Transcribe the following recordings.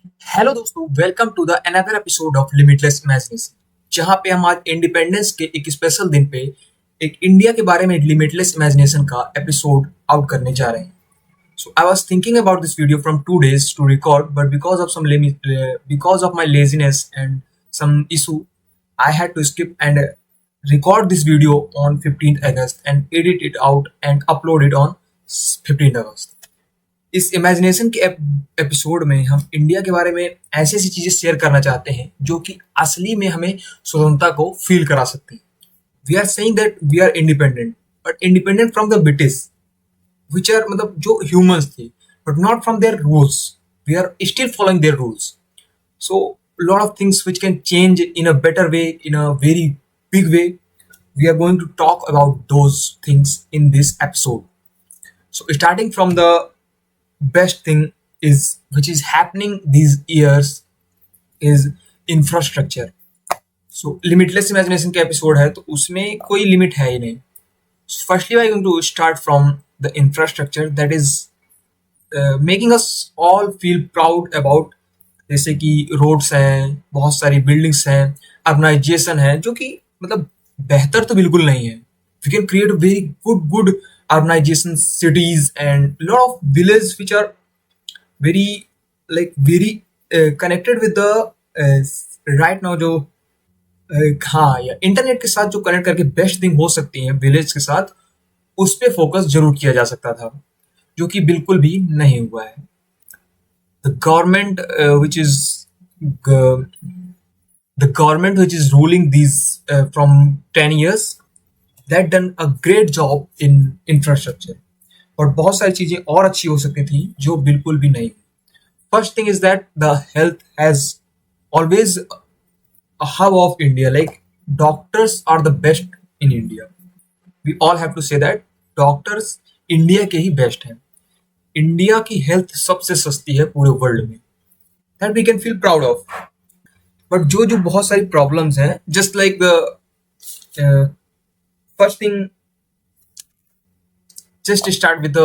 Hello दोस्तों, welcome to the another episode of limitless imagination. जहां पे हम आज इंडिपेंडेंस के एक स्पेशल दिन पे एक इंडिया के बारे में लिमिटलेस इमेजिनेशन का एपिसोड आउट करने जा रहे हैं। So I was thinking about this video from 2 days to record, but because of because of my laziness and some issue, I had to skip and record this video on 15th August and edit it out and upload it on 15th August. इस imagination के episode में हम India के बारे में ऐसी ऐसी चीजें शेयर करना चाहते हैं जो कि असली में हमें स्वतंत्रता को फील करा सकती हैं। We are saying that we are independent, but independent from the British which are मतलब जो ह्यूमंस थे, but not from their rules. We are still following their rules. So lot of things which can change in a better way, in a very big way. We are going to talk about those things in this episode. So, starting from the best thing is which is happening these years is infrastructure. So limitless imagination का episode है तो उसमें कोई limit है ही नहीं। So firstly I am going to start from the infrastructure that is making us all feel proud about, जैसे कि roads हैं, बहुत सारी बिल्डिंग्स हैं, अर्बनाइजेशन है, जो कि मतलब बेहतर तो बिल्कुल नहीं है। We can create very good urbanization cities and lot of villages which are very very connected with the right now जो हाँ या इंटरनेट के साथ जो कनेक्ट करके बेस्ट थिंग हो सकती है विलेज के साथ, उस पे फोकस जरूर किया जा सकता था, जो कि बिल्कुल भी नहीं हुआ है। The government which is the government which is ruling these from 10 years, that done a great job in infrastructure, और बहुत सारी चीजें और अच्छी हो सकती थी जो बिल्कुल भी नहीं। First thing is that the health has always a hub of India. Like doctors are the best in India. We all have to say that doctors India के ही बेस्ट हैं। इंडिया की हेल्थ सबसे सस्ती है पूरे वर्ल्ड में। That we can feel proud of. But जो जो बहुत सारी प्रॉब्लम्स हैं, just like the first thing, just start with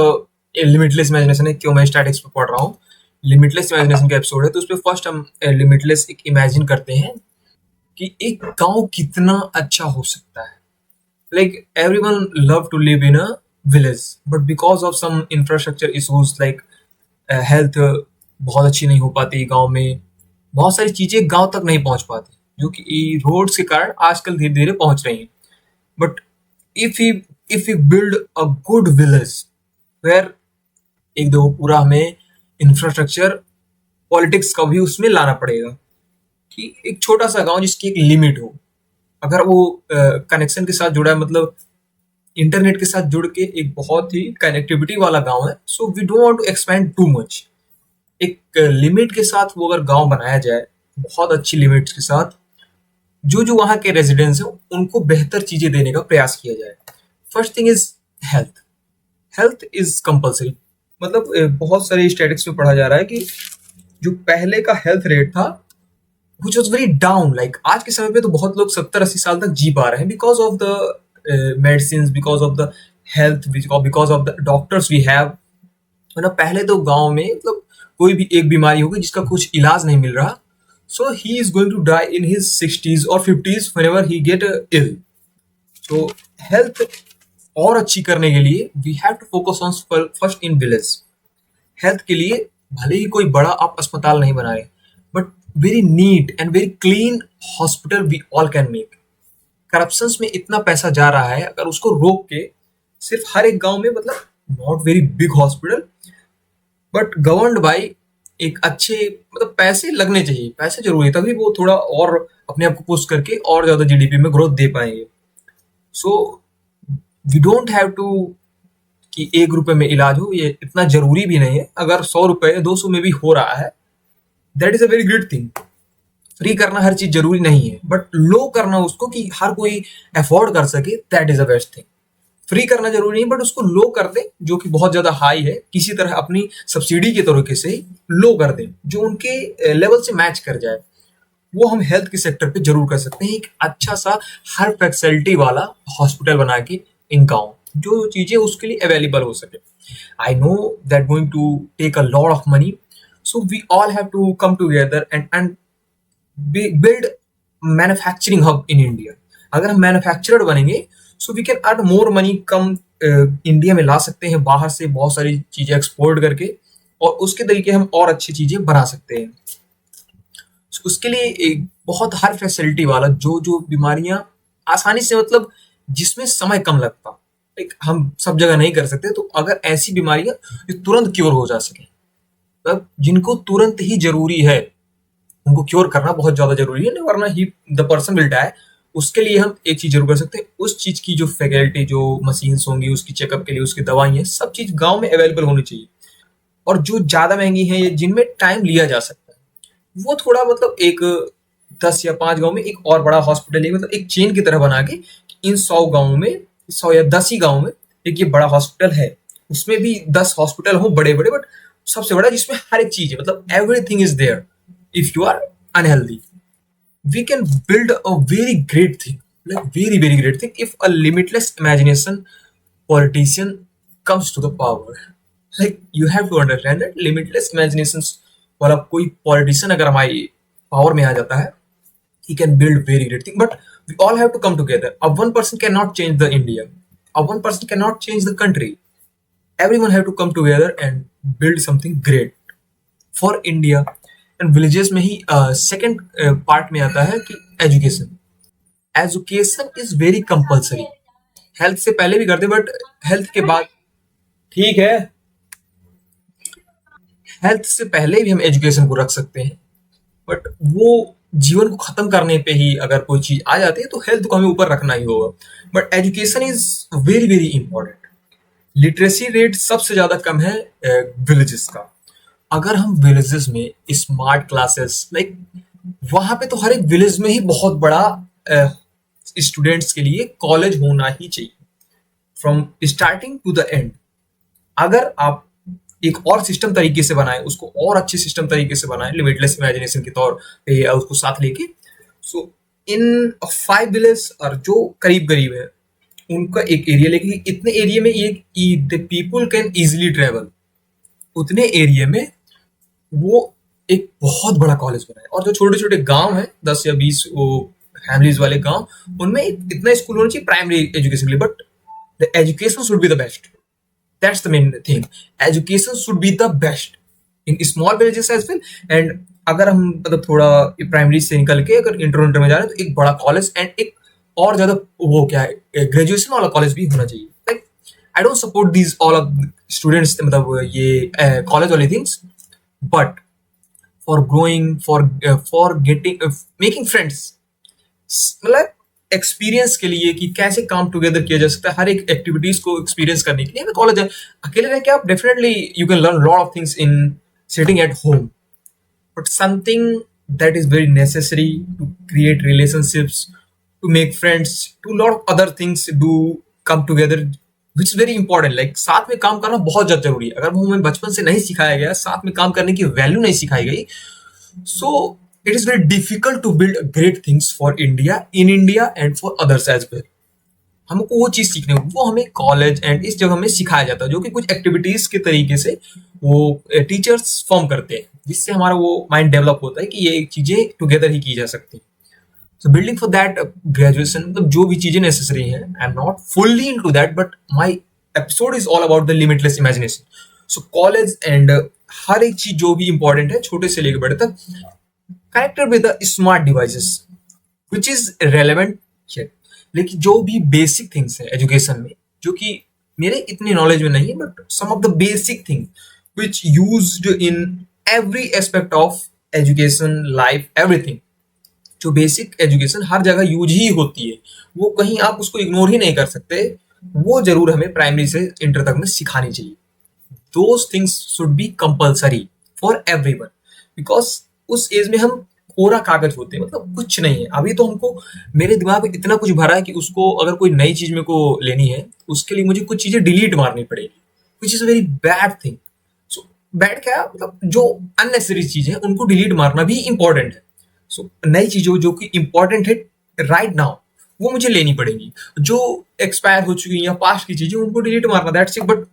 limitless imagination है। क्यों मैं स्टैटिक्स पे पढ़ रहा हूँ, लिमिटलेस इमेजिनेशन का एपिसोड है, तो उस पर फर्स्ट हम लिमिटलेस एक इमेजिन करते हैं कि एक गांव कितना अच्छा हो सकता है। Like everyone love to live in a village, but because of some infrastructure issues like health बहुत अच्छी नहीं हो पाती गांव में, बहुत सारी चीजें गांव तक नहीं पहुंच पाती, जो कि रोड्स के कारण आजकल धीरे धीरे पहुंच रही हैं। But if you build a good village where, एक दो पूरा हमें इंफ्रास्ट्रक्चर पॉलिटिक्स का भी उसमें लाना पड़ेगा कि एक छोटा सा गांव जिसकी एक लिमिट हो, अगर वो कनेक्शन के साथ जुड़ा है, मतलब इंटरनेट के साथ जुड़ के एक बहुत ही कनेक्टिविटी वाला गांव है, so we don't want to expand too much. एक लिमिट के साथ वो अगर गांव बनाया जाए, बहुत अच्छी लिमिट्स के साथ, जो जो वहाँ के रेजिडेंट्स हैं उनको बेहतर चीजें देने का प्रयास किया जाए। First thing is health. Health is compulsory. मतलब बहुत सारे स्टैटिक्स में पढ़ा जा रहा है कि जो पहले का हेल्थ रेट था which was very down, like आज के समय पे तो बहुत लोग 70-80 साल तक जी पा रहे हैं because of the medicine, because of the health, because of the doctors we have. ना पहले तो गांव में मतलब कोई भी एक बीमारी होगी जिसका कुछ इलाज नहीं मिल रहा, so he is going to die in his 60s और 50s whenever he get ill. So health और अच्छी करने के लिए we have to focus on first in village. Health के लिए भले ही कोई बड़ा आप अस्पताल नहीं बना रहे, but very neat and very clean hospital we all can make. Corruption में इतना पैसा जा रहा है, अगर उसको रोक के सिर्फ हर एक गांव में, मतलब not very big hospital but governed bye एक अच्छे, मतलब पैसे लगने चाहिए, पैसे जरूरी है, तभी वो थोड़ा और अपने आप को पुश करके और ज्यादा जीडीपी में ग्रोथ दे पाएंगे। So we don't have to कि 1 रुपए में इलाज हो, ये इतना जरूरी भी नहीं है। अगर 100 रुपए 200 में भी हो रहा है, that is a very good thing. Free करना हर चीज जरूरी नहीं है, बट लो करना उसको कि हर कोई अफोर्ड कर सके, that is a best thing. Free करना जरूरी नहीं, बट उसको लो कर दे, जो कि बहुत ज्यादा हाई है, किसी तरह अपनी सब्सिडी के तरीके से लो कर दे, जो उनके लेवल से मैच कर जाए। वो हम हेल्थ के सेक्टर पे जरूर कर सकते हैं, एक अच्छा सा हर फैसिलिटी वाला हॉस्पिटल बना के इन गाँव, जो चीजें उसके लिए अवेलेबल हो सके। I know that going to take a lot of money, So we all have to come together and build manufacturing hub in India. अगर हम मैन्युफैक्चरर बनेंगे so we can earn more money. कम India में ला सकते हैं बाहर से बहुत सारी चीजें एक्सपोर्ट करके, और उसके तरीके हम और अच्छी चीजें बना सकते हैं. So, उसके लिए एक बहुत हर फैसिलिटी वाला जो जो बीमारियां आसानी से, मतलब जिसमें समय कम लगता, एक हम सब जगह नहीं कर सकते, तो अगर ऐसी बीमारियां जो तुरंत क्योर हो जा सके, मतलब जिनको तुरंत ही जरूरी है उनको क्योर करना बहुत ज्यादा जरूरी है, नहीं वरना ही द पर्सन विल डाई. उसके लिए हम एक चीज जरूर कर सकते हैं, उस चीज की जो फैकल्टी, जो मशीन्स होंगी उसकी चेकअप के लिए, उसकी दवाइयाँ, सब चीज गांव में अवेलेबल होनी चाहिए. और जो ज्यादा महंगी है या जिनमें टाइम लिया जा सकता है, वो थोड़ा मतलब एक 10 या 5 गांव में एक और बड़ा हॉस्पिटल है, मतलब एक चेन की तरह बना के इन 100 गांवों में, 100 या 10 ही गांव में एक ये बड़ा हॉस्पिटल है. उसमें भी 10 हॉस्पिटल हो बड़े बड़े, बट सबसे बड़ा जिसमें हर एक चीज है, मतलब everything is there. If you are unhealthy, we can build a very great thing, like very very great thing, if a limitless imagination politician comes to the power. Like you have to understand that limitless imaginations वाला कोई politician अगर हमारी power में आ जाता है, he can build very great thing. But we all have to come together. A one person cannot change the India, a one person cannot change the country. Everyone have to come together and build something great for India. And villages में ही second part में आता है कि education. Education is very compulsory. Health से पहले भी करते, but health के बाद ठीक है, हेल्थ से पहले भी हम एजुकेशन को रख सकते हैं, बट वो जीवन को खत्म करने पे ही अगर कोई चीज आ जाती है तो हेल्थ को हमें ऊपर रखना ही होगा. But education is very very important. Literacy rate सबसे ज्यादा कम है विलेजेस का. अगर हम विलेजेस में स्मार्ट क्लासेस, लाइक वहां पे तो हर एक विलेज में ही बहुत बड़ा स्टूडेंट्स के लिए कॉलेज होना ही चाहिए, from starting to the end. अगर आप एक और सिस्टम तरीके से बनाए, उसको और अच्छे सिस्टम तरीके से बनाए, लिमिटलेस इमेजिनेशन के तौर पे या उसको साथ लेके, सो इन 5 विलेज और जो करीब करीब है उनका एक एरिया लेके, इतने एरिया में ये the people can easily travel, उतने एरिया में वो एक बहुत बड़ा कॉलेज बनाए. और जो छोटे छोटे गांव हैं, 10 या 20 वो फैमिलीज वाले गांव, उनमें इतना स्कूल होना चाहिए प्राइमरी एजुकेशन के लिए, but the education should be the best. That's the main thing. Education should be the best in small villages as well. And अगर हम मतलब थोड़ा प्राइमरी से निकल के अगर इंटर में जा रहे हैं, तो एक बड़ा कॉलेज एंड एक और ज्यादा वो क्या है ग्रेजुएशन वाला कॉलेज भी होना चाहिए. Like I don't support these all of students, मतलब ये कॉलेज वाले things, but for growing, for getting making friends, मतलब एक्सपीरियंस के लिए कि कैसे काम टुगेदर किया जा सकता है, हर एक एक्टिविटीज को एक्सपीरियंस करने के लिए हमें कॉलेज है. अकेले रह के आप definitely you can learn lot of things in sitting at home, but something that is very necessary to create relationships, to make friends, to lot of other things, do come together, which is very important. Like साथ में काम करना बहुत ज्यादा जरूरी है. अगर वो हमें बचपन से नहीं सिखाया गया, साथ में काम करने की वैल्यू नहीं सिखाई गई, so it is very difficult to build great things for India, in India and for others as well. हमको वो चीज सीखने वो हमें कॉलेज एंड इस जगह में सिखाया जाता है, जो कि कुछ एक्टिविटीज के तरीके से वो टीचर्स फॉर्म करते हैं, जिससे हमारा वो माइंड डेवलप होता है कि ये चीजें टुगेदर ही की जा सकती हैं. So building for that graduation, मतलब जो भी चीजें नेसेसरी हैं, I am not fully into that, but my episode is all about the limitless imagination. So college and हर एक चीज जो भी इंपॉर्टेंट है, छोटे से लेकर बड़े तक, connected with the smart devices which is relevant. लेकिन जो भी बेसिक थिंग्स है एजुकेशन में, जो कि मेरे इतने नॉलेज में नहीं है, but some of the basic thing which used in every aspect of education, life, everything. जो बेसिक एजुकेशन हर जगह यूज ही होती है, वो कहीं आप उसको इग्नोर ही नहीं कर सकते, वो जरूर हमें प्राइमरी से इंटर तक में सिखानी चाहिए. Those things should be compulsory for everyone, because उस एज में हम कोरा कागज होते हैं, मतलब कुछ नहीं है. अभी तो हमको मेरे दिमाग में इतना कुछ भरा है कि उसको अगर कोई नई चीज मेरे को लेनी है, उसके लिए मुझे कुछ चीजें डिलीट मारनी पड़ेगी, विच is very bad thing. So bad क्या, मतलब जो अननेसेसरी चीज है उनको डिलीट मारना भी इंपॉर्टेंट है. सो नई चीजों जो कि इंपॉर्टेंट है राइट नाउ, वो मुझे लेनी पड़ेगी. जो एक्सपायर हो चुकी है या पास्ट की चीजें, उनको डिलीट मारना, that's it. But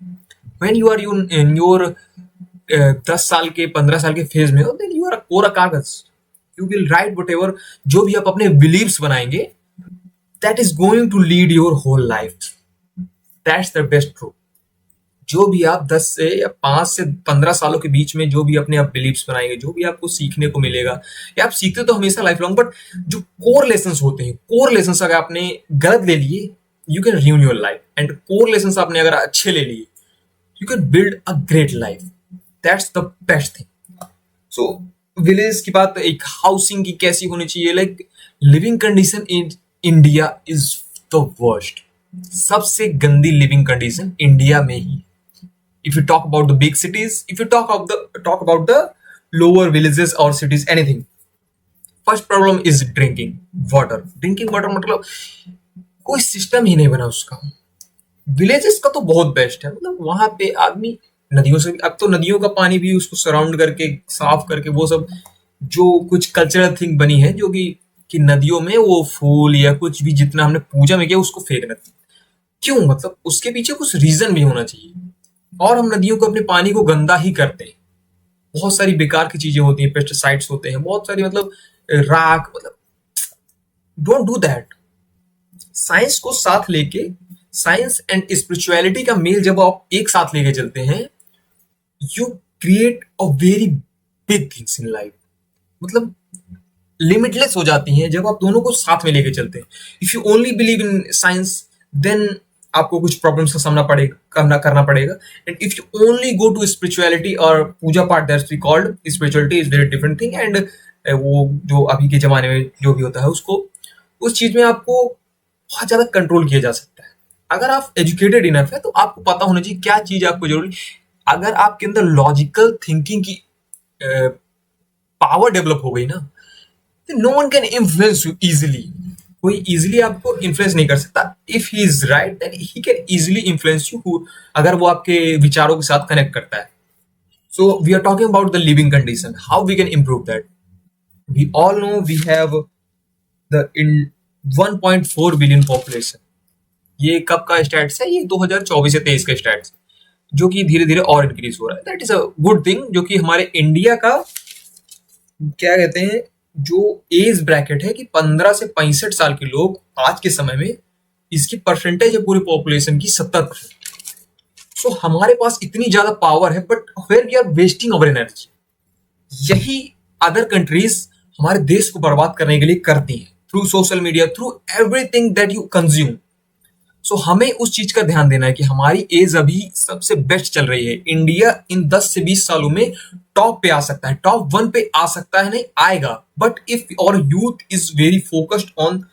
when you are in your 10 साल के 15 साल के फेज में हो, देन यू आर कोरा कागज, you will write whatever, जो भी आप अपने बिलीव्स बनाएंगे, that is going to lead your whole life, that's the best true. जो भी आप 10 से या 5 से 15 सालों के बीच में जो भी अपने आप बिलीव्स बनाएंगे, जो भी आपको सीखने को मिलेगा, या आप सीखते तो हमेशा लाइफ लॉन्ग, बट जो कोर लेसन्स होते हैं, कोर लेसन्स अगर आपने गलत ले लिए, you can ruin your life, and core lessons आपने अगर अच्छे ले लिए, you can build a great life, that's the best thing. So village की बात, एक हाउसिंग की कैसी होनी चाहिए, like living condition in India is the worst, सबसे गंदी लिविंग कंडीशन इंडिया में ही। If you talk about the big cities, if you talk about the lower villages or cities, anything, first problem is drinking water मतलब कोई system ही नहीं बना उसका। Villages का तो बहुत बेस्ट है, मतलब वहां पे आदमी नदियों से, अब तो नदियों का पानी भी उसको सराउंड करके साफ करके, वो सब जो कुछ कल्चरल थिंग बनी है, जो कि नदियों में वो फूल या कुछ भी जितना हमने पूजा में किया उसको फेंक देते हैं। क्यों? मतलब उसके पीछे कुछ रीजन भी होना चाहिए। और हम नदियों को, अपने पानी को गंदा ही करते हैं, बहुत सारी बेकार की चीजें होती हैं, पेस्टिसाइड्स होते हैं, बहुत सारी, मतलब राख, मतलब डोंट डू दैट। साइंस को साथ लेके, साइंस एंड स्पिरिचुअलिटी का मेल जब आप एक साथ लेके चलते हैं, you create a very big things in life, मतलब लिमिटलेस हो जाती हैं जब आप दोनों को साथ में लेके चलते हैं। If you only believe in science, then आपको कुछ प्रॉब्लम्स का सामना करना पड़ेगा। And if you only go to spirituality और पूजा पाठ, that's we called spirituality, is very different thing. And वो जो अभी के जमाने में जो भी होता है, उसको, उस चीज में आपको बहुत ज्यादा कंट्रोल किया जा सकता है। अगर आप एजुकेटेड इनफ है तो आपको पता होना चाहिए क्या चीज आपको जरूरी। अगर आपके अंदर लॉजिकल थिंकिंग की पावर डेवलप हो गई ना, no one can influence you easily. कोई इजिली आपको इन्फ्लुएंस नहीं कर सकता। If he is right, then he can easily influence you, अगर वो आपके विचारों के साथ कनेक्ट करता है। So we are talking about the living condition, how we can improve that. We all know we have the in 1.4 billion population. ये कब का स्टैट्स है? ये 2024 से 23 का स्टैट्स, जो कि धीरे धीरे और इंक्रीज हो रहा है। That is a good thing, जो कि हमारे इंडिया का, क्या कहते हैं, जो एज ब्रैकेट है कि 15 से 65 साल के लोग आज के समय में, इसकी परसेंटेज है पूरी पॉपुलेशन की 70%। सो हमारे पास इतनी ज्यादा पावर है, but where we are wasting our energy. यही अदर कंट्रीज हमारे देश को बर्बाद करने के लिए करती हैं, through social media, through everything that you consume. So हमें उस चीज का ध्यान देना है कि हमारी एज अभी सबसे बेस्ट चल रही है। इंडिया इन 10 से 20 सालों में टॉप पे आ सकता है, टॉप 1 पे आ सकता है, नहीं आएगा। बट इफ और youth is very focused on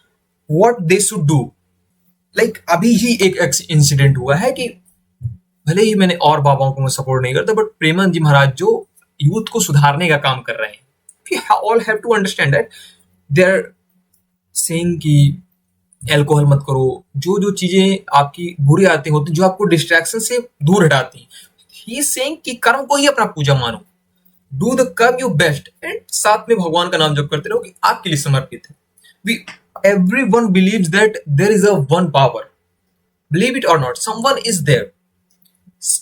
what they should do. Like अभी ही एक इंसिडेंट हुआ है कि भले ही मैंने और बाबाओं को मैं सपोर्ट नहीं करता, बट प्रेमानंद जी महाराज जो यूथ को सुधारने का काम कर रहे हैं, we all have to understand that they are saying कि एल्कोहल मत करो, जो जो चीजें आपकी बुरी आदतें होती हैं, जो आपको डिस्ट्रैक्शन से दूर हटाती हैं, ही इज सेइंग कि कर्म को ही अपना पूजा मानो, डू द कर्म योर बेस्ट, एंड साथ में भगवान का नाम जप करते रहो कि आपके लिए समर्पित है। We everyone believes that there is a one power, believe it or not, someone is there.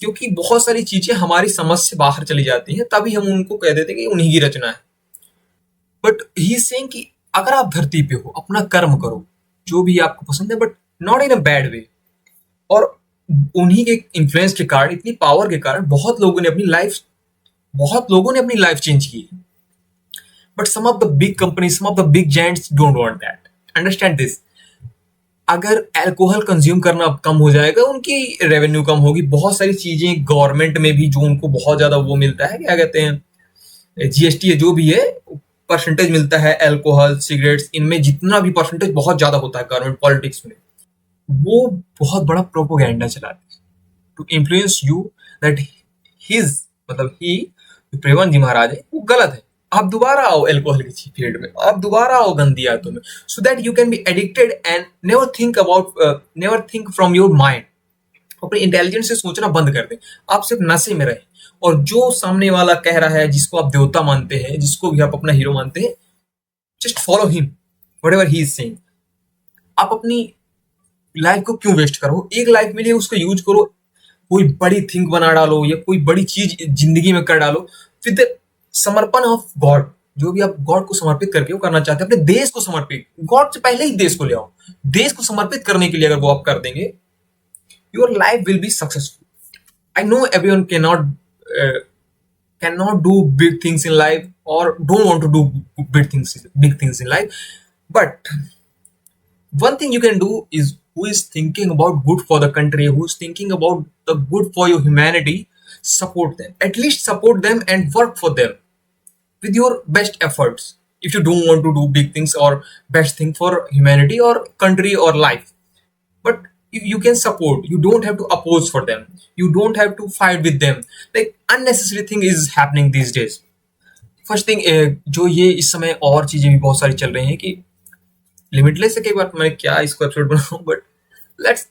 क्योंकि बहुत सारी चीजें हमारी समझ से बाहर चली जाती हैं, तभी हम उनको कह देते हैं कि उन्हीं की रचना है। बट ही सेइंग कि अगर आप धरती पे हो, अपना कर्म करो जो भी आपको पसंद है, but not in a bad way. और उन्हीं के इन्फ्लुएंस के कारण, इतनी पावर के कारण, बहुत लोगों ने अपनी लाइफ चेंज की। But some of the big company, some of the big giants don't want that. Understand this. अगर अल्कोहल कंज्यूम करना कम हो जाएगा, उनकी रेवेन्यू कम होगी, बहुत सारी चीजें गवर्नमेंट में भी जो उनको बहुत ज्यादा वो मिलता है, क्या कहते हैं, जीएसटी है जो भी है, परसेंटेज मिलता है, अल्कोहल, सिगरेट्स, इनमें जितना भी परसेंटेज बहुत ज्यादा होता है गवर्नमेंट पॉलिटिक्स में, वो बहुत बड़ा प्रोपोगेंडा चलाती है to influence you that his, मतलब ही, प्रेमानंद जी महाराज है, वो गलत है। आप दोबारा आओ अल्कोहल की फील्ड में, आप दोबारा आओ गंदी आदतों में, so that you can be addicted and never think from your mind. अपने इंटेलिजेंस से सोचना बंद कर दें, आप सिर्फ नशे में रहें। और जो सामने वाला कह रहा है, जिसको आप देवता मानते हैं, जिसको भी आप अपना हीरो मानते हैं, just follow him, whatever he is saying. आप अपनी लाइफ को क्यों वेस्ट करो? एक लाइफ मिली है, उसको यूज करो। कोई बड़ी थिंक बना डालो या कोई बड़ी चीज जिंदगी में कर डालो विद समर्पण ऑफ गॉड। जो भी आप गॉड को समर्पित करके वो करना चाहते हैं, अपने देश को समर्पित, गॉड से पहले ही देश को ले आओ। देश को समर्पित करने के लिए अगर वो आप कर देंगे, your life will be successful. I know everyone cannot do big things in life or don't want to do big things in life, but one thing you can do is who is thinking about good for the country, who is thinking about the good for your humanity, support them, at least support them and work for them with your best efforts. If you don't want to do big things or best thing for humanity or country or life, but you can support, you don't have to oppose for them, you don't have to fight with them, like unnecessary thing is happening these days. First thing, जो ये इस समय और चीजें भी बहुत सारी चल रही हैं कि लिमिटलेस से कई बार मैं क्या इसको एपिसोड बनाऊं, बट लेट्स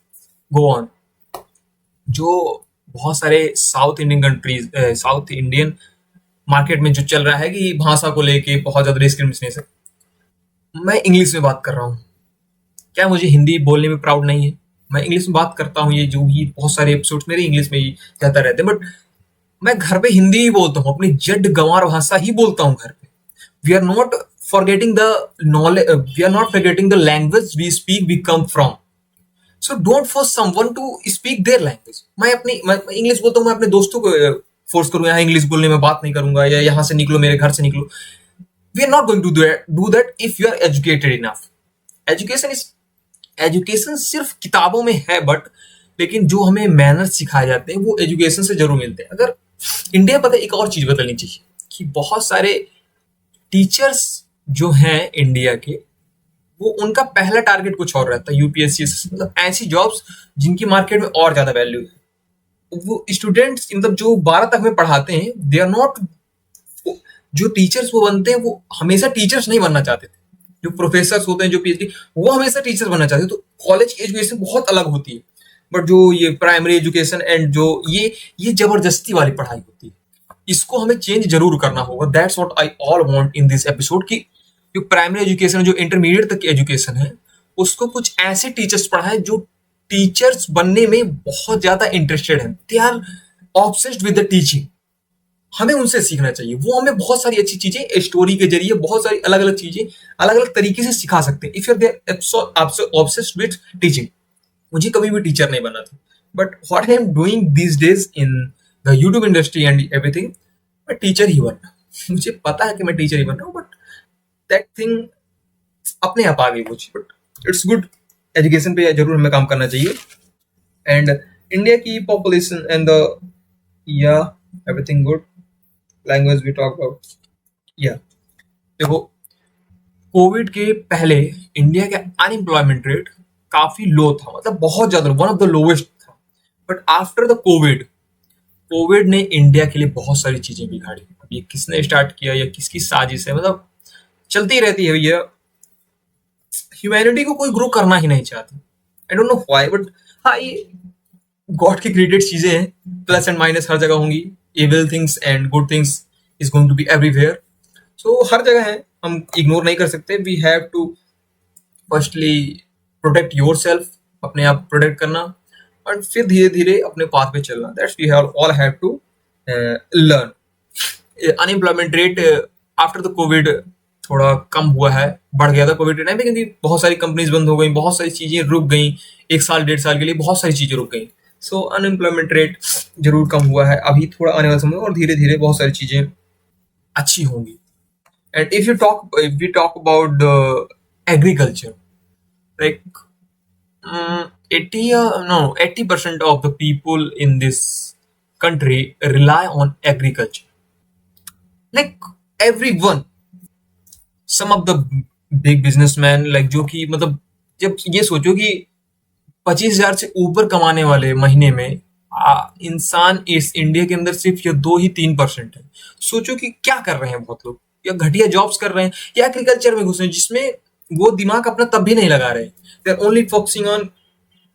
गो ऑन। जो बहुत सारे south Indian countries, south Indian market में जो चल रहा है कि भाषा को लेके बहुत ज्यादा डिस्क्रिमिनेशन है। मैं इंग्लिश में बात कर रहा हूँ, क्या मुझे हिंदी बोलने में प्राउड नहीं है? मैं इंग्लिश में बात करता हूँ, ये जो भी बहुत सारे एपिसोड्स मेरे इंग्लिश में ही कहता रहते हैं, बट मैं घर पे हिंदी ही बोलता हूँ, अपनी जड गंवार भाषा ही बोलता हूँ घर पे। We are not forgetting the knowledge, we are not forgetting the language we speak, we come from. So don't force someone to speak their language. मैं इंग्लिश बोलता हूँ, मैं अपने दोस्तों को फोर्स करूँ यहाँ इंग्लिश बोलने में, बात नहीं करूंगा, या यहाँ से निकलो, मेरे घर से निकलो। We are not going to do that if you are educated enough. Education सिर्फ किताबों में है, बट लेकिन जो हमें मैनर्स सिखाए जाते हैं वो एजुकेशन से जरूर मिलते हैं। अगर इंडिया, पता है एक और चीज बदलनी चाहिए कि बहुत सारे टीचर्स जो हैं इंडिया के, वो उनका पहला टारगेट कुछ और रहता है, यूपीएससी, मतलब ऐसी जॉब्स जिनकी मार्केट में और ज्यादा वैल्यू है। वो स्टूडेंट्स, मतलब जो 12 तक में पढ़ाते हैं, दे आर नॉट, जो टीचर्स वो बनते हैं वो हमेशा टीचर्स नहीं बनना चाहते थे। जो प्रोफेसर होते हैं, जो पीएचडी, वो हमेशा टीचर बनना चाहते हैं। तो कॉलेज की एजुकेशन बहुत अलग होती है, बट जो ये प्राइमरी एजुकेशन एंड जो ये जबरदस्ती वाली पढ़ाई होती है, इसको हमें चेंज जरूर करना होगा। That's what I all want in this episode कि जो प्राइमरी एजुकेशन, जो इंटरमीडिएट तक की एजुकेशन है, उसको कुछ ऐसे टीचर्स पढ़ाएं जो टीचर्स बनने में बहुत ज्यादा इंटरेस्टेड है। They are obsessed with the teaching. हमें उनसे सीखना चाहिए। वो हमें बहुत सारी अच्छी चीजें स्टोरी के जरिए, बहुत सारी अलग अलग चीजें अलग अलग तरीके से सिखा सकते हैं। If you are obsessed with teaching. मुझे कभी भी टीचर नहीं बनना था, but what I am doing these days in the YouTube industry and everything, मैं टीचर ही बन रहा हूँ। मुझे पता है कि मैं टीचर ही बन रहा हूँ, बट दैट थिंग अपने आप आ गई वो चीज। बट इट्स गुड, एजुकेशन पे जरूर हमें काम करना चाहिए। एंड इंडिया की पॉपुलेशन एंड द या everything good, language we talk about. या देखो, कोविड के पहले इंडिया का अनएम्प्लॉयमेंट रेट काफी लो था, मतलब बहुत ज्यादा, वन ऑफ द लोवेस्ट था। बट आफ्टर द कोविड ने इंडिया के लिए बहुत सारी चीजें बिगाड़ी। अब ये किसने स्टार्ट किया या किसकी साजिश है, मतलब चलती रहती है भैया। ह्यूमैनिटी को कोई ग्रो करना ही नहीं चाहती, I don't know why, but हाँ, ये गॉड की क्रिएटेड चीजें हैं। प्लस एंड माइनस हर जगह होंगी, evil things and good things is going to be everywhere. So हर जगह है, हम इग्नोर नहीं कर सकते। We have to firstly protect your self, अपने आप प्रोटेक्ट करना, और फिर धीरे धीरे अपने पाथ पे चलना। That's we have all have to learn. Unemployment rate after the Covid थोड़ा कम हुआ है, बढ़ गया था कोविड के टाइम पे, क्योंकि बहुत सारी कंपनीज बंद हो गई, बहुत सारी चीजें रुक गई, 1 साल 1.5 साल के लिए बहुत सारी चीजें रुक गई। सो अनएम्प्लॉयमेंट रेट जरूर कम हुआ है। अभी थोड़ा आने वाला समय और धीरे धीरे बहुत सारी चीजें अच्छी होंगी। And if we talk about the agriculture, like 80% of the people in this country rely on agriculture, like everyone, some of the big businessmen, like जो कि मतलब जब ये सोचो कि 25,000 से ऊपर कमाने वाले महीने में इंसान इस इंडिया के अंदर सिर्फ ये 2 ही 3% है। सोचो कि क्या कर रहे हैं बहुत लोग, या घटिया जॉब्स कर रहे हैं, या एग्रीकल्चर में घुस रहे हैं जिसमें वो दिमाग अपना तब भी नहीं लगा रहे। They are only focusing on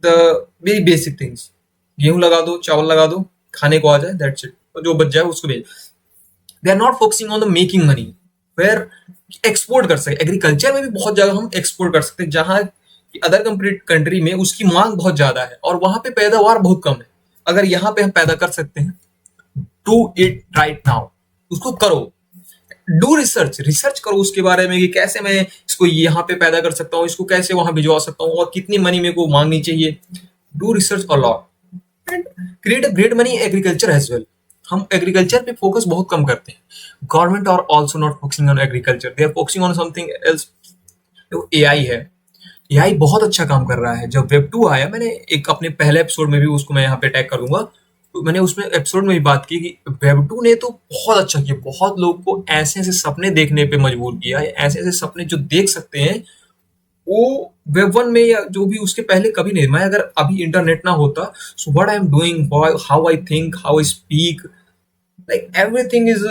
the very basic things. गेहूं लगा दो, चावल लगा दो, खाने को आ जाए, दैट्स इट, और जो बच जाए उसको भेज। They are not focusing on the making money, where export कर सके। एग्रीकल्चर में भी बहुत जगह हम एक्सपोर्ट कर सकते हैं, जहां अदर कंट्री में उसकी मांग बहुत ज्यादा है और वहां पे पैदावार बहुत कम है। अगर यहाँ पे हम पैदा कर सकते हैं, डू इट राइट नाउ, उसको करो। डू रिसर्च, रिसर्च करो उसके बारे में कि कैसे मैं इसको यहाँ पे पैदा कर सकता हूँ, इसको कैसे वहां भिजवा सकता हूँ, और कितनी मनी मेरे को मांगनी चाहिए। Do research a lot and create a great money agriculture as well. हम एग्रीकल्चर पे फोकस बहुत कम करते हैं। Government are also not focusing on agriculture, they are focusing on something else. AI है, एआई बहुत अच्छा काम कर रहा है। जब वेब 2 आया, मैंने एक अपने पहले एपिसोड में भी, उसको मैं यहाँ पे टैग कर दूंगा, तो मैंने उसमें एपिसोड में भी बात की कि वेब 2 ने तो बहुत अच्छा किया, बहुत लोग को ऐसे ऐसे सपने देखने पे मजबूर किया है, ऐसे ऐसे सपने जो देख सकते हैं वो वेब 1 में या जो भी उसके पहले कभी नहीं। मैं अगर अभी इंटरनेट ना होता, so what I am doing, how I think, how I speak, like everything is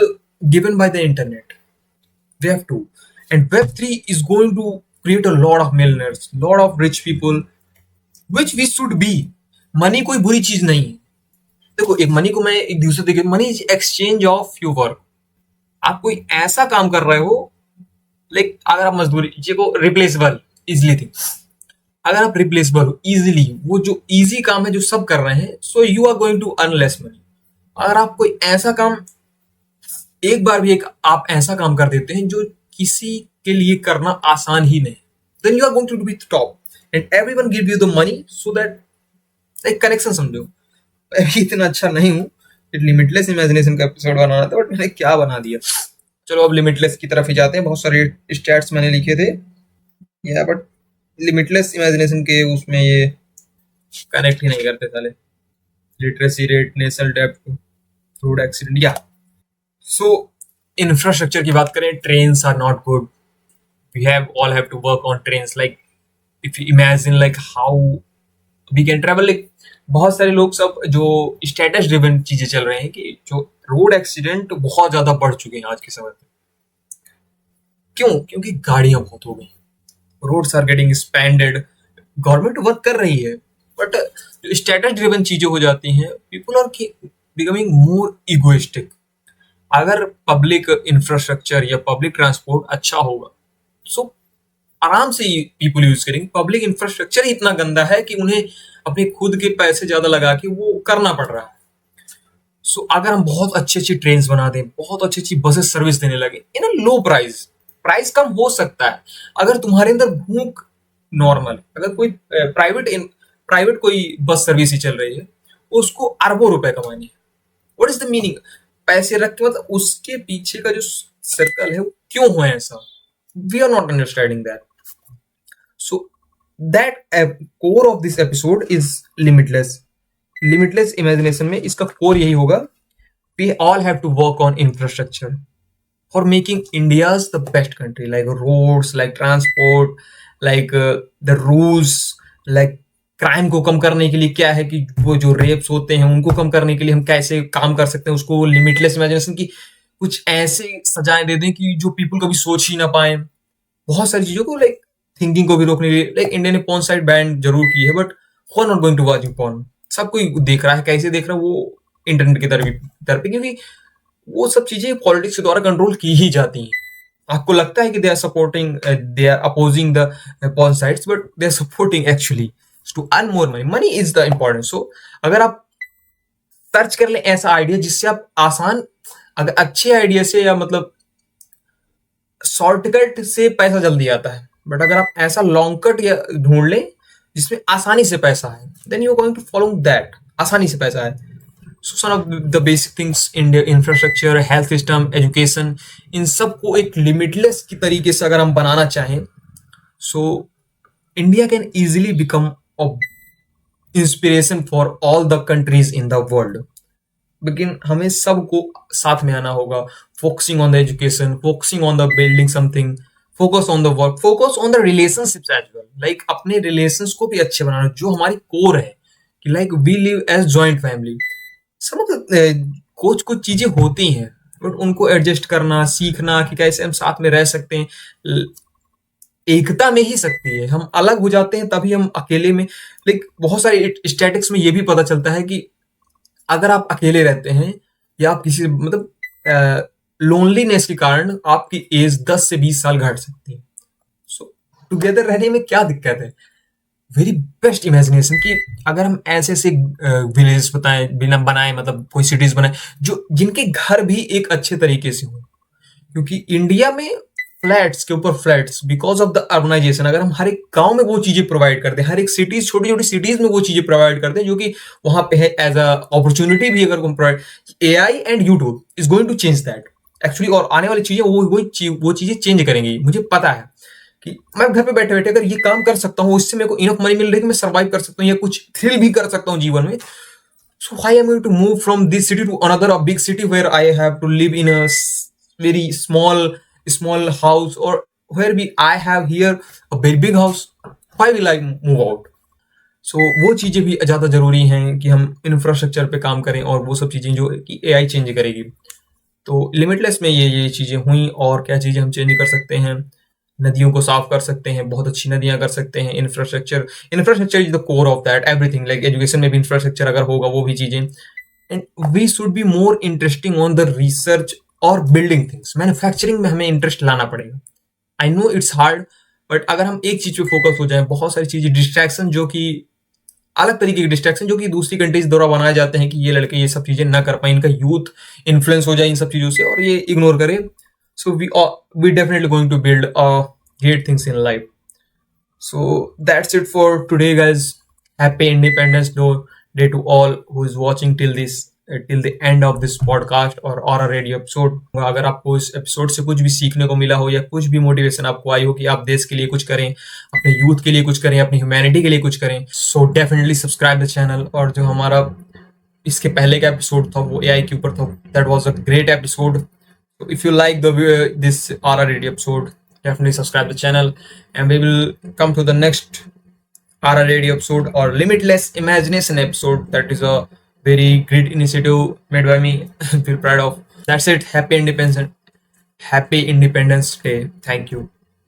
given by the internet. Web 2 and Web 3 is going to create a lot of millionaires, lot of rich people, which we should be. Money कोई बुरी चीज नहीं है। देखो, एक money को मैं एक दूसरे देखिए, money is exchange of your work. आप कोई ऐसा काम कर रहे हो, लाइक अगर आप मजदूरी चीज को रिप्लेसेबल इजिली थिंग, अगर आप रिप्लेसेबल हो इजिली, वो जो इजी काम है जो सब कर रहे हैं, so you are going to earn less money. अगर आप कोई ऐसा काम, एक बार भी एक आप ऐसा काम कर देते हैं जो किसी के लिए करना आसान ही नहीं, then you are going to be top and everyone give you the money, so that एक कनेक्शन समझो। मैं भी इतना अच्छा नहीं हूँ, लिमिटलेस इमेजिनेशन का एपिसोड बनाना था, बट मैंने क्या बना दिया। चलो अब लिमिटलेस की तरफ ही जाते हैं। बहुत सारे स्टैट्स मैंने लिखे थे या, बट लिमिटलेस इमेजिनेशन के उसमें ये कनेक्ट ही नहीं करते साले। Literacy rate, national depth, road accident, या सो इंफ्रास्ट्रक्चर की बात करें, trains are not good. We have all have to work on trains, like if you imagine like how we can travel, like बहुत सारे लोग सब जो स्टेटस ड्रिवन चीजें चल रहे हैं कि जो रोड एक्सीडेंट बहुत ज्यादा बढ़ चुके हैं आज के समय में। क्यों? क्योंकि गाड़ियां बहुत हो गई, roads are getting expanded, government work कर रही है, बट जो स्टेटस ड्रिवन चीजें हो जाती हैं, people are becoming more egoistic. अगर पब्लिक इंफ्रास्ट्रक्चर या पब्लिक ट्रांसपोर्ट अच्छा होगा, सो आराम से पीपल यूज करेंगे। पब्लिक इंफ्रास्ट्रक्चर ही इतना गंदा है कि उन्हें अपने खुद के पैसे ज्यादा लगा के वो करना पड़ रहा है। सो अगर हम बहुत अच्छी अच्छी ट्रेन बना दें, बहुत अच्छी अच्छी बसेस सर्विस देने लगे इन अ लो प्राइस, प्राइस कम हो सकता है। अगर तुम्हारे अंदर भूख नॉर्मल, अगर कोई प्राइवेट कोई बस सर्विस ही चल रही है, उसको अरबों रुपए कमाने हैं, व्हाट इज द मीनिंग? पैसे रख के, मतलब उसके पीछे का जो सर्कल है वो क्यों हो ऐसा, we are not understanding that. So that core of this episode is limitless. Limitless imagination में इसका कोर यही होगा, we all have to work on infrastructure for making India's the best country, like roads, like transport, like the rules, like crime को कम करने के लिए क्या है कि वो जो रेप्स होते हैं उनको कम करने के लिए हम कैसे काम कर सकते हैं, उसको लिमिटलेस इमेजिनेशन की कुछ ऐसे सजाएं दे दें कि जो पीपल कभी सोच ही ना पाए। बहुत सारी चीजों को, लाइक थिंकिंग को भी रोकने के लिए, लाइक इंडिया ने पॉर्न साइट बैन जरूर की है, but who are not going to watching porn? सब कोई देख रहा है, कैसे देख रहा है वो इंटरनेट के दर पे, क्योंकि वो सब चीजें पॉलिटिक्स के द्वारा कंट्रोल की ही जाती हैं। आपको लगता है कि they are supporting, they are opposing the porn sites, but they are supporting actually to earn more money. Money is the important. So अगर आप सर्च कर लें ऐसा आइडिया जिससे आप आसान, अगर अच्छे आइडिया से या मतलब शॉर्टकट से पैसा जल्दी आता है, बट अगर आप ऐसा लॉन्ग कट या ढूंढ लें जिसमें आसानी से पैसा है, then you are going to follow that. आसानी से पैसा है। So some of the basic things, India infrastructure, health system, education, इन सब को एक लिमिटलेस की तरीके से अगर हम बनाना चाहें, so India can easily become a inspiration for all the countries in the world. लेकिन हमें सबको साथ में आना होगा, focusing on the education, focusing on the building something, focus on the work, focus on the relationships as well, like अपने relations को भी अच्छे बनाना, जो हमारी कोर है कि like we live as joint family. सब कुछ कुछ चीजें होती हैं, बट उनको एडजस्ट करना, सीखना कि कैसे हम साथ में रह सकते हैं। एकता में ही शक्ति है। हम अलग हो जाते हैं तभी हम अकेले में, लाइक बहुत सारे स्टैटिक्स में ये भी पता चलता है कि अगर आप अकेले रहते हैं या आप किसी मतलब लोनलीनेस के कारण आपकी एज 10 से 20 साल घट सकती है। सो टुगेदर रहने में क्या दिक्कत है? वेरी बेस्ट इमेजिनेशन कि अगर हम ऐसे ऐसे विलेज बताएं बिना बनाए, मतलब कोई सिटीज बनाए जो जिनके घर भी एक अच्छे तरीके से हो, क्योंकि इंडिया में फ्लैट्स के ऊपर flats because of the urbanization, अगर हम हर एक गांव में वो चीजें प्रोवाइड करते हैं, हर एक सिटीज, छोटी छोटी सिटीज में वो चीजें प्रोवाइड करते हैं जो कि वहां पे है एज अ अपॉर्चुनिटी भी, अगर provide, AI and YouTube is going to change that actually. और आने वाली चीजें वो चीजें चेंज करेंगी, मुझे पता है कि मैं घर पे बैठे बैठे अगर ये काम कर सकता हूँ, इससे मेरे को इनफ मनी मिल रही है कि मैं सर्वाइव कर सकता हूँ या कुछ थ्रिल भी कर सकता हूँ जीवन में। So why am I going to move from this city to another a big city where I have to live in a very small house, or where we I have here a very big house? Why will I move out? So वो चीजें भी ज्यादा जरूरी हैं कि हम infrastructure पे काम करें, और वो सब चीजें जो कि एआई चेंज करेगी। तो लिमिटलेस में ये चीजें हुई, और क्या चीजें हम चेंज कर सकते हैं? नदियों को साफ कर सकते हैं, बहुत अच्छी नदियां कर सकते हैं। Infrastructure is the core of that everything, like education में भी इंफ्रास्ट्रक्चर अगर होगा, वो भी चीजें। And we should be more interesting on the research और बिल्डिंग थिंग्स। मैन्युफैक्चरिंग में हमें इंटरेस्ट लाना पड़ेगा। I know it's hard, but अगर हम एक चीज पे फोकस हो जाए, बहुत सारी चीजें डिस्ट्रैक्शन जो कि अलग तरीके के डिस्ट्रैक्शन जो कि दूसरी कंट्रीज द्वारा बनाए जाते हैं कि ये लड़के ये सब चीजें ना कर पाए, इनका यूथ इन्फ्लुएंस हो जाए इन सब चीजों से और ये इग्नोर करे। So we definitely going to build great things in life. So that's it for today, guys. Happy Independence Day to all who is watching till the end of this podcast or a radio episode. अगर आपको इस episode से कुछ भी सीखने को मिला हो या कुछ भी मोटिवेशन आपको आई हो कि आप देश के लिए कुछ करें, अपने यूथ के लिए कुछ करें, अपनी ह्यूमैनिटी के लिए कुछ करें, so definitely subscribe the channel. और जो हमारा इसके पहले का एपिसोड था वो एआई के ऊपर था, that was a great episode. So if you like this RRAD episode, definitely subscribe the channel, and we will come to the next RRAD episode or Limitless Imagination episode. That is a very great initiative made by me. Feel proud of. That's it. Happy Independence Day. Thank you.